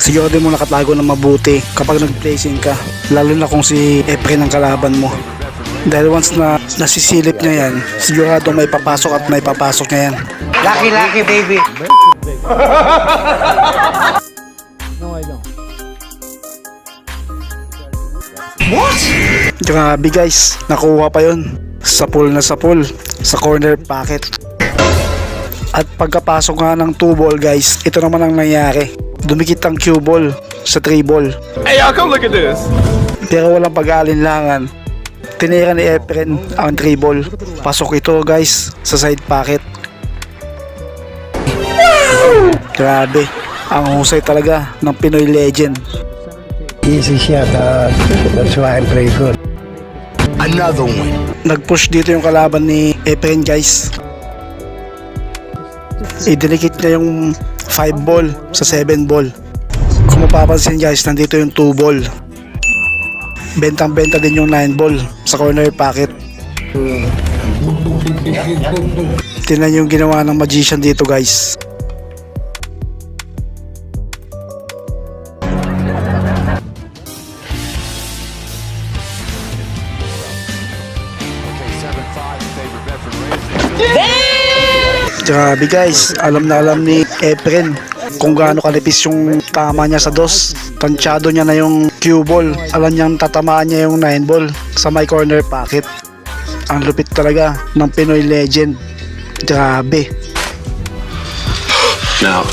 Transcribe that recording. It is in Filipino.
sigurado mo nakatago na mabuti kapag nag-placing ka, lalo na kung si Efren ang kalaban mo. Dahil once na nasisilip niya yan, sigurado may papasok at may papasok niya yan. Lucky baby. No, I don't. Grabe guys, nakuha pa yun. Sa pool na sa pool, sa corner pocket. At pagkapasok nga ng 2 ball guys, ito naman ang nangyari. Dumikit ang cue ball sa 3 ball. Hey y'all, come look at this. Pero walang pag-aalinlangan. Tinira ni Efren ang 3 ball. Pasok ito guys sa side pocket. Grabe, ang husay talaga ng Pinoy legend. Easy shot. That's why I'm pretty good. Another one. Nag-push dito yung kalaban ni Efren guys. Idinikit niya yung 5 ball sa 7 ball. Kung mapapansin guys, nandito yung 2 ball. Bentang-benta din yung 9 ball sa corner pocket. Tingnan yung ginawa ng magician dito guys. Grabe guys, alam na alam ni Efren kung gaano kalipis yung tama niya sa dos. Tansyado niya na yung cue ball. Alam niyang tatamaan niya yung 9 ball sa my corner pocket. Ang lupit talaga ng Pinoy legend. Grabe. Now.